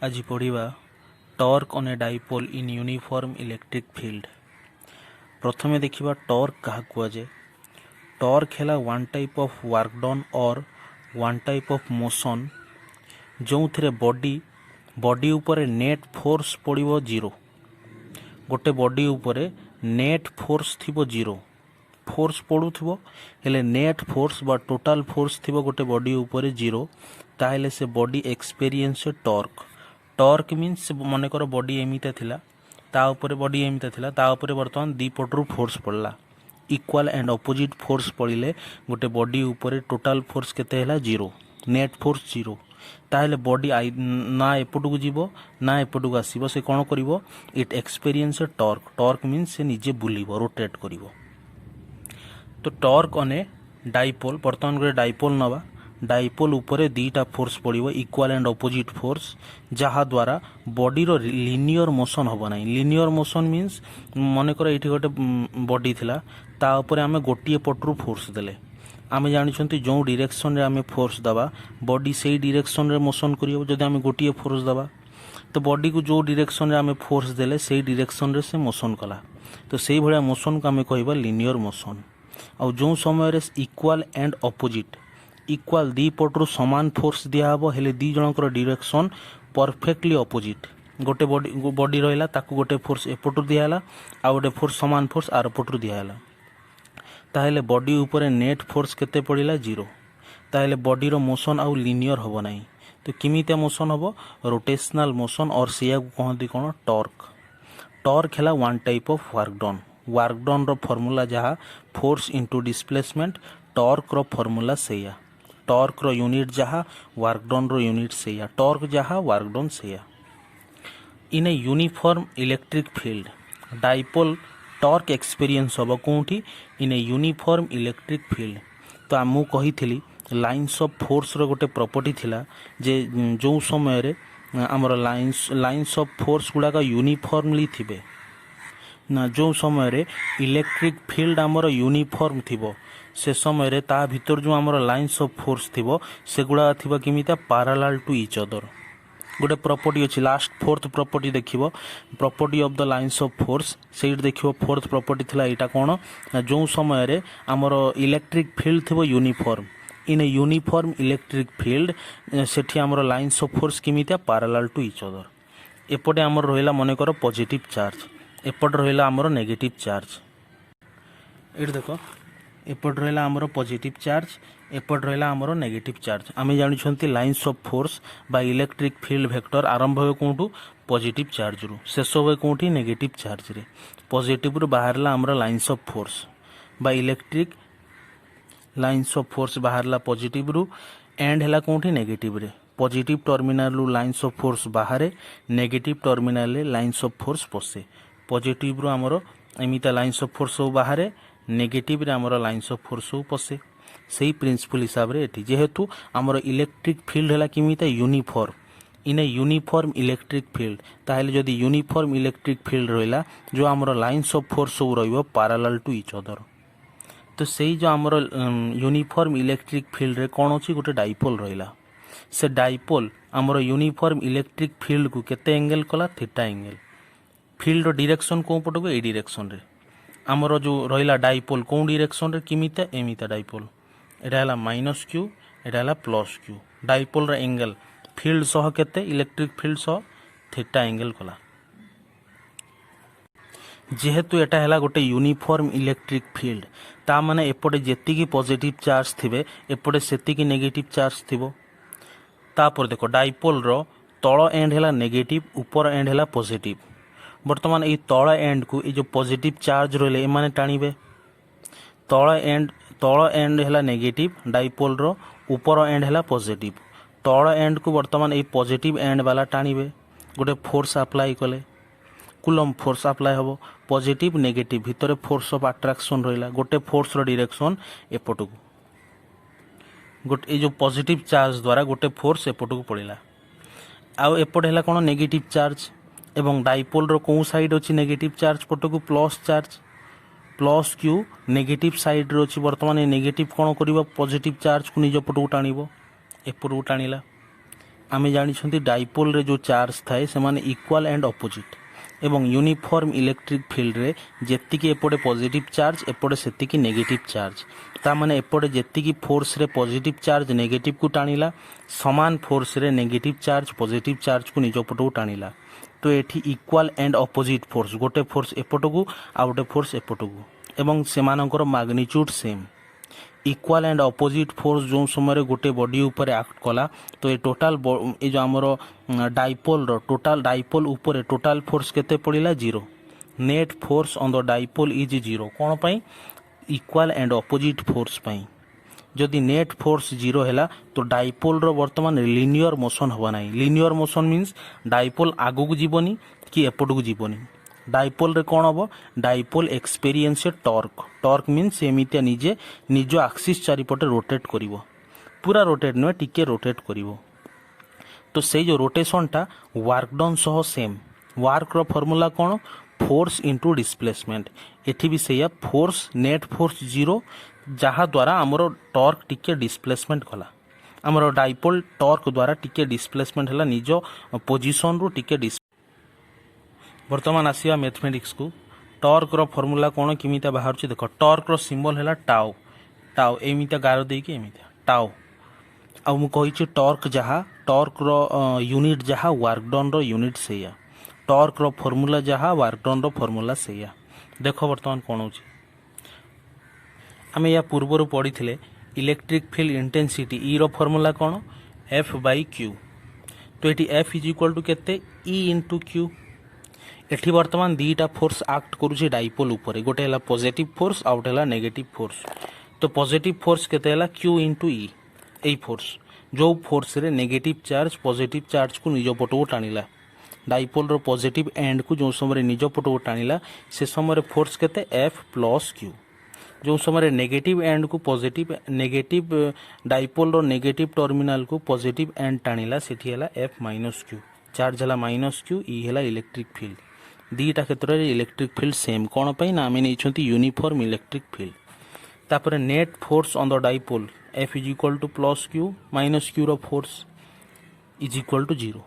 आज पढ़ा torque on a dipole in uniform electric field. प्रथम देखा टॉर्क क्या कहुए। टॉर्क है one type of work done और वन टाइप ऑफ मोशन जो थे बॉडी उपर नेट फोर्स पड़ो जीरो। गोटे बॉडी उपर नेट फोर्स थी जीरो, फोर्स पड़ू हेले नेट फोर्स बा टोटाल फोर्स थी गोटे बॉडी उपर जीरो, ताहले से body experience torque. Torque means मनकर बॉडी एमिता थिला, ता ऊपर बॉडी एमिता थिला, ता ऊपर वर्तमान दी पटरू फोर्स पड़ला। इक्वल एंड अपोजिट फोर्स पड़े गोटे बॉडी उपर टोटाल फोर्स केते हला जीरो, नेट फोर्स जीरो। ताहले बॉडी ना एपटू जीव ना एपटू आसीबो, से कौन करिवो it experience torque. Torque means से निजे बुलिवो, रोटेट करिवो। तो टॉर्क ऑन ए डाइपोल, बर्तमान गोटे डाइपोल नवा, डाइपोल उपरे दीटा फोर्स पड़ो इक्वल एंड अपोजिट फोर्स, जहा द्वारा बॉडी रो लिनियर मोशन होबो नाही। लिनियर मोशन मीन्स मनकर ये गोटे बॉडी थिला, ता ऊपर आमे गोटिए पटरू फोर्स देले। आमे जानिछंती जो डायरेक्शन रे आमे फोर्स दबा बॉडी सेही डायरेक्शन रे मोशन करियो। जदि आमे गोटिए फोर्स दबा तो बॉडी को जो डायरेक्शन रे आमे फोर्स देले सेही डायरेक्शन रे से मोशन कला। तो सेही भलिया मोशन को आमे कहबा लिनियर मोशन। और जो समय रे इक्वल एंड अपोजिट, इक्वल दी पटरू समान फोर्स दिया हबो हेले दी जनकर डायरेक्शन परफेक्टली अपोजिट। गोटे बॉडी रहिला ताकू गोटे फोर्स एपटू दिया हला, आ गोटे फोर्स समान फोर्स आर पटरू दिया हला, ताहेले बॉडी ऊपर नेट फोर्स केते पड़िला जीरो। ताहेले बॉडी रो मोशन आउ लिनियर होबो नाही। तो किमिते मोशन होबो रोटेशनल मोशन, और सेया को कहंती कोन टॉर्क। टॉर्क हैला one type of work done. Work done रो फार्मूला जहा फोर्स इनटू डिस्प्लेसमेंट, टॉर्क रो फार्मूला सेया। टॉर्क रो यूनिट जहा वर्क डन रो यूनिट सेया, टॉर्क जहा वर्क डन सेया। In a uniform electric field dipole torque experience होबो कोठी इन ए यूनिफॉर्म इलेक्ट्रिक फील्ड। तो आमु कही लाइन्स ऑफ फोर्स रो गोटे प्रॉपर्टी थिला जे जो समय रे हमर लाइन्स ऑफ फोर्स गुडा का यूनिफॉर्मली थिबे ना, जो समय रे इलेक्ट्रिक फील्ड आमर यूनिफॉर्म थिबो से समय रे ता भीतर जो आमर लाइन्स ऑफ फोर्स थिबो सेगुडा थिबा किमिता पैरेलल टू ईच अदर। गोटे प्रॉपर्टी अछि, लास्ट फोर्थ प्रॉपर्टी देखिबो, property of the lines of force. सेट देखिबो फोर्थ प्रॉपर्टी थिला एटा कोन, जो समय रे आमर इलेक्ट्रिक फील्ड थिबो uniform, in a uniform electric field सेठी आमर लाइन्स ऑफ फोर्स किमिता पैरेलल टू ईच अदर। एपटे आमर रहिला मनकर पॉजिटिव चार्ज, एपट रहिला आमर नेगेटिव चार्ज। एट देखो एपट रहिला आमर पॉजिटिव चार्ज, एपट रहिला आमर नेगेटिव चार्ज। आमे जानिछंती लाइन्स ऑफ फोर्स बा इलेक्ट्रिक फील्ड वेक्टर आरंभ होय कोठू पॉजिटिव चार्ज रु, शेष होय कोठी नेगेटिव चार्ज रे। पॉजिटिव रु बाहरला आमर लाइन्स ऑफ फोर्स बा इलेक्ट्रिक लाइन्स ऑफ फोर्स बाहरला पॉजिटिव रु, एंड हैला कोठी नेगेटिव रे। पॉजिटिव टर्मिनल रु लाइन्स ऑफ फोर्स बाहरे, नेगेटिव टर्मिनल रे लाइन्स ऑफ फोर्स पसे। पॉजिटिव रु आमर एमिता लाइन्स ऑफ फोर्स बाहरे, नेगेटिव रे आमर लाइन्स ऑफ फोर्स पसे। सेही प्रिंसिपल हिसाब रे एठी जेहेतु आमर इलेक्ट्रिक फील्ड हैला किमिता uniform, in a uniform electric field, ताहेले जदि यूनिफॉर्म इलेक्ट्रिक फील्ड रहिला जो आमर लाइन्स ऑफ फोर्स सब रहिबो पैरेलल टू ईच अदर। तो सेही जो आमर यूनिफॉर्म इलेक्ट्रिक फील्ड रे कोन अछि गोटे डाइपोल रहिला, से डाइपोल आमर यूनिफॉर्म इलेक्ट्रिक फील्ड को केते एंगल कला, थीटा एंगल। फील्ड रो डायरेक्शन को पटको ए डायरेक्शन रे, आमर जो रहिला डाइपोल को डायरेक्शन रे किमिता एमिता डाइपोल, एटा हला माइनस क्यू, एटा हला प्लस क्यू। डाइपोल रो एंगल फील्ड सह केते इलेक्ट्रिक फील्ड सह थीटा एंगल कला। जेहेतु एटा हैला गोटे यूनिफॉर्म इलेक्ट्रिक फील्ड, ता माने एपटे जेति की पॉजिटिव चार्ज थिबे एपटे सेति की नेगेटिव चार्ज थिबो। तापर देखो डाइपोल रो तळ एंड हैला नेगेटिव, ऊपर एंड हैला पॉजिटिव। वर्तमान ए तळ एंड को ए जो पॉजिटिव चार्ज रहले ए माने टाणीबे। तळ एंड हैला नेगेटिव डाइपोल रो, ऊपर एंड हैला पॉजिटिव। तळ एंड को वर्तमान ए पॉजिटिव एंड वाला टाणीबे। गोटे फोर्स अप्लाई कले कुलम फोर्स अप्लाई हबो, पॉजिटिव नेगेटिव भितरे फोर्स ऑफ अट्रैक्शन रहिला, गोटे फोर्स रो डायरेक्शन एपटू, गोटे ए जो पॉजिटिव चार्ज द्वारा गोटे फोर्स एपटू पड़िला। आ एपट हैला कोन नेगेटिव चार्ज, एवं डाइपोल रो को साइड अछि नेगेटिव चार्ज पटको plus charge, plus q negative side रो अछि। वर्तमान ए नेगेटिव कोन करिवो पॉजिटिव चार्ज को निज पटको टाणीबो, एपटू टाणीला। आमे जानी डाइपोल रे जो चार्ज थाए से माने इक्वल एंड अपोजिट एवं यूनिफॉर्म इलेक्ट्रिक फील्ड रे जेतिकी एपटे पॉजिटिव चार्ज एपटे सेतिकी नेगेटिव चार्ज ता माने एपटे जेतिकी फोर्स रे पॉजिटिव चार्ज नेगेटिव को टाणिला समान फोर्स रे नेगेटिव चार्ज पॉजिटिव चार्ज को निज पटको टाणिला तो एठी इक्वल एंड अपोजिट फोर्स गोटे फोर्स एपटको आ गोटे फोर्स एपटको एवं सेमानकर magnitude same equal and opposite force जो समय गोटे बॉडी ऊपर एक्ट कला तो ये टोटाल ये जो आमर डाइपोल टोटाल डाइपोल ऊपर टोटाल फोर्स केते पड़िला 0 net force on the dipole is 0 कौन पाई इक्वल एंड अपोजिट फोर्स पाई जदि नेट फोर्स 0 हैला तो डाइपोल रो वर्तमान लिनियर मोशन होबा नाही लिनियर मोशन मींस डाइपोल आगु को जीवनी कि एपट को जीवनी डाइपोल रे कौन हम dipole experience torque torque means एमितिया निजे निज एक्सिस चारिपटे रोटेट करिवो पूरा रोटेट नुहे टिके रोटेट करिवो तो से जो रोटेशन टा वर्क डन सह सेम वर्क रो फार्मूला कौन फोर्स इनटू डिस्प्लेसमेंट एठी भी सेया फोर्स नेट फोर्स 0 जहा द्वारा हमरो टॉर्क टिके डिस्प्लेसमेंट कला हमरो डाइपोल टॉर्क द्वारा टिके डिस्प्लेसमेंट हला निज पोजीशन रो टिके वर्तमान आसिया मैथमेटिक्स को टॉर्क रो फार्मूला कौन किमिता बाहर देख टॉर्क रो सिंबल है टाउ टाउ एमिता गार देकी एमिता टाउ आ मु कहि टॉर्क जहा टॉर्क रो यूनिट जहा वर्क डन रो यूनिट सेया टॉर्क रो फार्मूला जहा वर्क डन रो फार्मूला सेया देख वर्तमान कौन होची आमे या पूर्व पढ़ी थिले इलेक्ट्रिक फील्ड इंटेंसिटी ई रो फार्मूला कौन F/Q तो eighty F is equal to केते E इंटू Q एठी वर्तमान दीटा फोर्स एक्ट करूची डाइपोल ऊपर गोटे हला पॉजिटिव फोर्स आउट हला नेगेटिव फोर्स तो पॉजिटिव फोर्स केते हला Q इंटू E एई फोर्स जो फोर्स रे नेगेटिव चार्ज पॉजिटिव चार्ज को निज पटको टाणिला डाइपोल रो पॉजिटिव एंड को जो समय निज पटको टाणिला से समय फोर्स केते F प्लस Q जो समय नेगेटिव एंड को पॉजिटिव नेगेटिव डाइपोल रो नेगेटिव टर्मिनल को पॉजिटिव एंड टाणिला सेठी हला F माइनस Q चार्ज हला माइनस Q ई हला इलेक्ट्रिक फील्ड दीटा क्षेत्र में इलेक्ट्रिक फील्ड सेम कौन पाई ना आमे नहीं यूनिफॉर्म इलेक्ट्रिक फील्ड तापर net force on the dipole F is equal to plus Q minus Q रो फोर्स इज इक्वल टू 0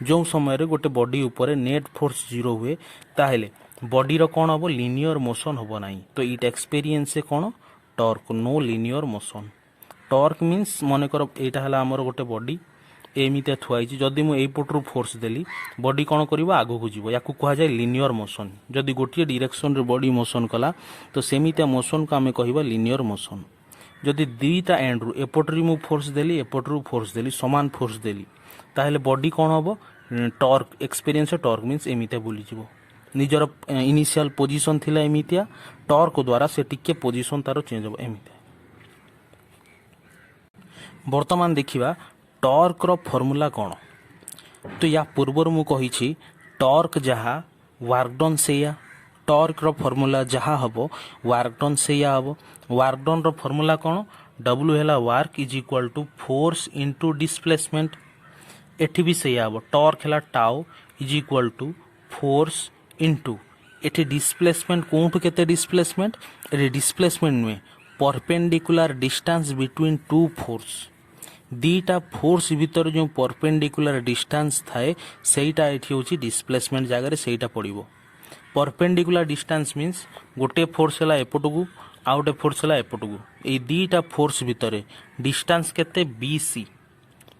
जो समय रे गोटे बॉडी ऊपर नेट फोर्स 0 हुए ताहेले बॉडी रो कौन हम लिनियर मोशन हम ना तो इट एक्सपीरियंस से कौन torque no linear motion torque means मन कर यहाँ है आमर गोटे बॉडी एमितिया थुआई जदि मुझे पटरू फोर्स देली बॉडी कौन कर आगू को जीव या कह जाए लिनियर मोशन जदि गोटे डायरेक्शन रे बॉडी मोशन कला तो सेमितिया मोशन को आम कह लिनियर मोशन जदि दीटा एंड रु एपटरी मु फोर्स देली एपटरू फोर्स देली समान फोर्स देली ताहले बॉडी कौन हम टॉर्क एक्सपीरियंस टॉर्क मीन्स एमितिया बुली जीव निजर इनिशियल पोजीशन थिला एमितिया टॉर्क द्वारा से टिके पोजीशन तार चेंज हो एमितिया वर्तमान देखिबा टॉर्क रो फार्मूला कौन तो या पूर्वर मु कही टॉर्क जहा वर्क डन सेया टॉर्क रो फार्मूला जहा हबो वर्क डन सेया हबो वर्क डन रो फार्मूला कौन W हैला work is equal to force into displacement एठी भी सेया हबो टॉर्क हैला tau is equal to force into एठी डिस्प्लेसमेंट कोठु केते डिस्प्लेसमेंट रे डिस्प्लेसमेंट में perpendicular distance between two force दीटा फोर्स भीतर जो परपेंडिकुलर डिस्टेंस थाए सेटा एठी होची डिस्प्लेसमेंट जगह रे सेटा पड़िबो परपेंडिकुलर डिस्टेंस मींस गोटे फोर्स हला एपटकू आ गोटे फोर्स हला एपटकू ए दीटा फोर्स भीतर डिस्टेंस केते BC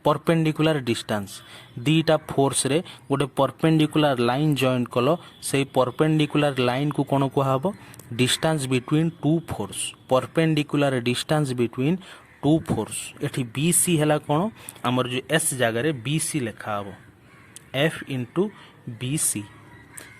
परपेंडिकुलर डिस्टेंस दीटा फोर्स रे गोटे परपेंडिकुलर लाइन जॉइंट कलो से परपेंडिकुलर लाइन को कोन को हबो distance between two force perpendicular distance between two force एठी BC हैला कोन हमर जो S जगह रे BC लिखा हबो F इंटू BC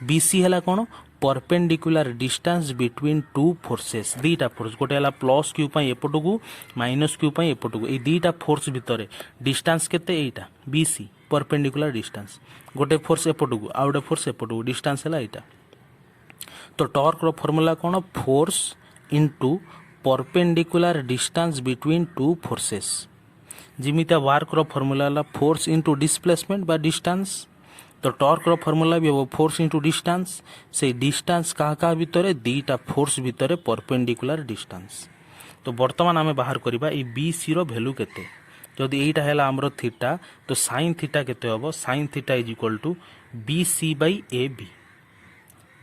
BC हैला कोन perpendicular distance between two forces दीटा फोर्स गोटे हला प्लस Q पई एपटकू माइनस Q पई एपटकू ए दीटा फोर्स भितरे डिस्टेंस केते एटा BC परपेंडिकुलर डिस्टेंस गोटे फोर्स एपटकू आ गोटे फोर्स एपटकू डिस्टेंस हैला एटा तो टॉर्क रो फार्मूला कोन force into perpendicular distance between two forces जिमिता वर्क रो फार्मूला ला फोर्स इनटू डिस्प्लेसमेंट बा डिस्टेंस तो टॉर्क रो फार्मूला भी हम फोर्स इनटू डिस्टेंस से डिस्टेंस क्या भितर दीटा फोर्स भितर परपेंडिकुलर डिस्टेंस तो वर्तमान आम बाहर करबा ए BC रो वैल्यू केते जदि एटा है आमर थीटा तो साइन थीटा केते हबो sine theta is equal to B C by A B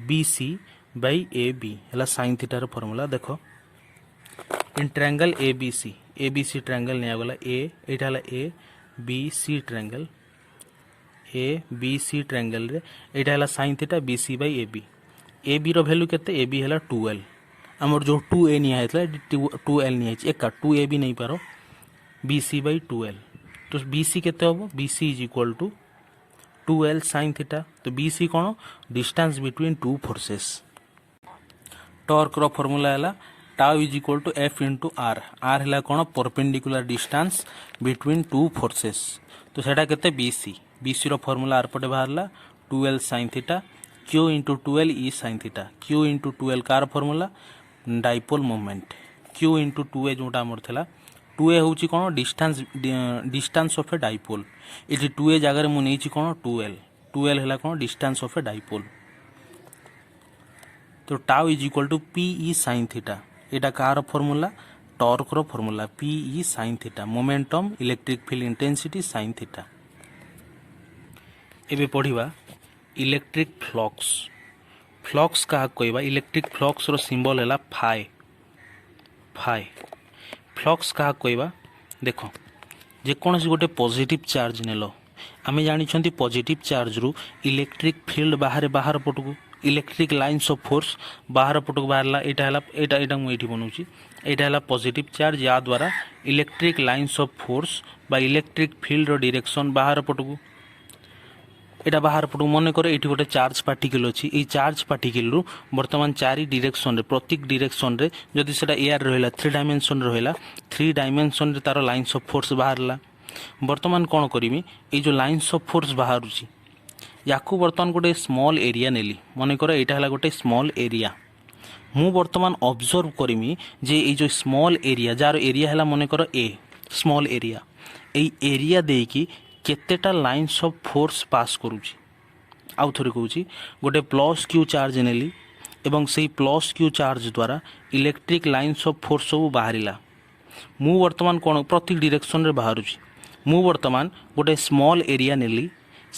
B C by A B है साइन थीटार फर्मूला देख in triangle A B C triangle निगला एटा है A B C triangle A B C triangle रे एटा है sine theta B C by A B रो वैल्यू केते ए बी है 12 आमर जो 2a निया 2l निया एका 2a भी नहीं पारो बी सी बाई 2l तो बी सी केते हबो B C is equal to 2l sine theta तो बी सी कौन distance between two forces torque रो फॉर्मूला है tau is equal to F into R R है कौन perpendicular distance between two forces तो सेटा केते बी सी रो फॉर्मूला आर पटे बाहरला 2l sine theta Q into 2l E sine theta Q into 2l कार formula dipole moment Q into 2a जोटा आमर थिला 2a हूँ कौन डिस्टेंस ऑफ ए डाइपोल ये 2a जगह मुझे नहीं कौन 2l है कौन डिस्टेंस ऑफ ए डाइपोल तो tau is equal to P E sine theta यहाँ कार फॉर्मूला टॉर्क रो formula P E sine theta momentum electric field intensity sine theta एबे पढ़िबा इलेक्ट्रिक फ्लक्स क्या कहबा इलेक्ट्रिक फ्लक्स रो सिंबल है फाई फ्लक्स क्या कहबा देख जेकोसी गोटे पॉजिटिव चार्ज नेल आमे जानी पॉजिटिव चार्ज रु इलेक्ट्रिक फील्ड बाहर पटकू इलेक्ट्रिक लाइन्स ऑफ फोर्स बाहर पटक बाहरला एटा मुझे बनाऊँगी यहाँ है पॉजिटिव चार्ज या द्वारा इलेक्ट्रिक लाइन्स ऑफ फोर्स बा इलेक्ट्रिक फील्ड डायरेक्शन बाहर पटकू एटा बाहर पटक मन कर ये गोटे चार्ज पार्टिकल अच्छी ये चार्ज पार्टिकल रु बर्तमान 4 डायरेक्शन रे प्रत्येक डायरेक्शन रे जदि सेटा एयर रहिला 3 डायमेंशन रहिला 3 डायमेंशन रे तार लाइन्स ऑफ फोर्स बाहरला बर्तमान कौन करिमी ये जो लाइन्स ऑफ फोर्स बाहरुची याकू बर्तमान गोटे स्मॉल एरिया नेली मन कर यहाँ है गोटे स्मॉल एरिया मु बर्तमान ऑब्जर्व करमी जे ये जो स्मॉल एरिया जार एरिया है मन कर ए स्मॉल एरिया ये एरिया देकी केतेटा लाइन्स ऑफ फोर्स पास करूची आउ थोड़ी कहूँ गोटे प्लस क्यू चार्ज नेली एवं से प्लस क्यू चार्ज द्वारा इलेक्ट्रिक लाइन्स ऑफ फोर्स सब बाहरिला मु बर्तमान कौन प्रत्येक डायरेक्शन रे बाहरुची मु बर्तमान गोटे स्मॉल एरिया नेली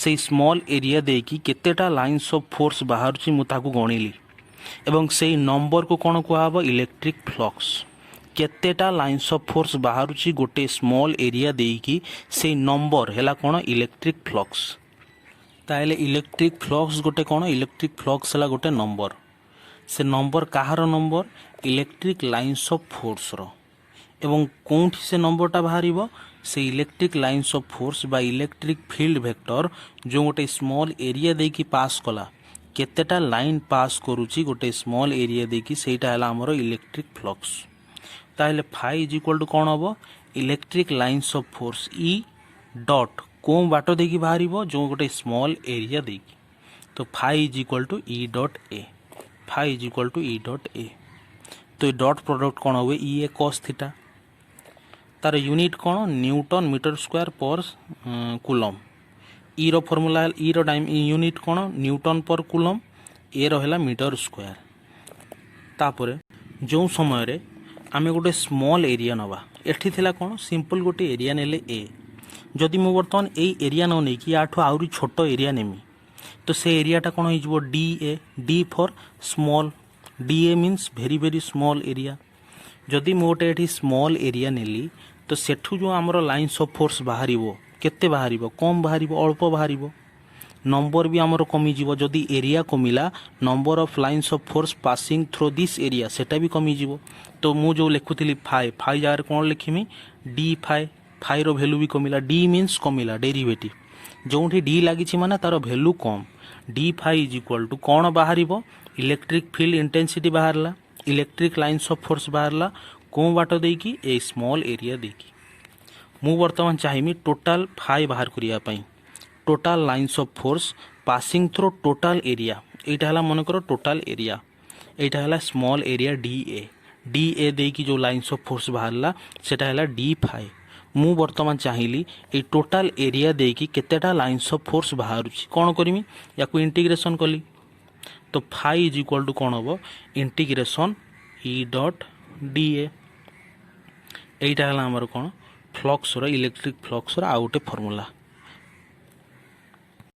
से स्मॉल एरिया देकी केतेटा लाइन्स ऑफ फोर्स बाहरुची मु ताकू गणिली एवं से नंबर को कौन कहब इलेक्ट्रिक फ्लक्स केतेटा लाइन्स ऑफ फोर्स बाहरुची गोटे स्मॉल एरिया देकी से नंबर है कौन इलेक्ट्रिक फ्लक्स ताहले इलेक्ट्रिक फ्लक्स गोटे कौन इलेक्ट्रिक फ्लक्स है गोटे नंबर से नंबर कହାର number electric lines of force रो एवं कौटी से नंबरटा बाहर से इलेक्ट्रिक लाइन्स ऑफ फोर्स बा इलेक्ट्रिक फील्ड वेक्टर जो गोटे स्मॉल एरिया देकी पास कला केतेटा लाइन पास करूची गोटे स्मॉल एरिया देकी सेटा है हमरो इलेक्ट्रिक फ्लक्स ताहले फाई इज इक्वल टू कौन हम electric lines of force E dot कौ बाट देकी बाहर जो गोटे स्मॉल एरिया देकी तो phi is equal to E dot A phi is equal to E dot A तो ये डॉट प्रोडक्ट कौन हुए ई ए कॉस थीटा तार यूनिट कौन न्यूटन मीटर स्क्वायर पर कूलम ई रो फॉर्मूला ई रो टाइम यूनिट कौन न्यूटन पर कूलम ए रहा मीटर स्क्वायर तापर जो समय रे आमे गोटे स्मॉल एरिया नवा एठी थिला कौन सिंपल गोटे एरिया नेले ए जदि मु बर्तमान ए एरिया न नहीं कि आठो आउरी छोट एरिया नेमी तो से एरियाटा कौन हो D for small D A means very very small area जदि मु गोटे एठी स्मॉल एरिया नेली तो सेठू जो आमर लाइन्स ऑफ फोर्स बाहर केते बाहर कम बाहर अल्प बाहर नंबर भी आमर कमिजिवो जदि एरिया कमिला number of lines of force passing through this area सेटा भी कमिजिवो तो मु जो लिखुଥିଲି फाई फाई जगह कौन लिखिमी डी फाई फाई रो वैल्यू भी कमिला डी मीन्स कमिला डेरिवेटिव जो डी लगी माने तार वैल्यू कम D phi is equal to कौन बाहर इलेक्ट्रिक फील्ड इंटेंसिटी बाहरला इलेक्ट्रिक लाइन्स ऑफ फोर्स बाहरला कौ बाट देकी ए स्मॉल एरिया देकी मु बर्तमान चाहिए टोटाल फाई बाहर करने total lines of force passing through total area यहाँ है मन कर टोटाल एरिया यहाँ है स्मॉल एरिया डी ए देकी जो लाइन्स ऑफ फोर्स बाहरला सेटा है डी फाई मु बर्तमान चाहिए ये टोटाल एरिया देकी केतेटा लाइन्स ऑफ फोर्स बाहर कौन करमी या इंटीग्रेशन कली तो फाई इज इक्वल टू कौन हम integration E dot D A यहाँ है आमर कौन ଫ୍ଲକ୍ସର ଇଲେକ୍ଟ୍ରିକ୍ ଫ୍ଲକ୍ସର ଆଉ ଗୋଟେ ଫର୍ମୁଲା।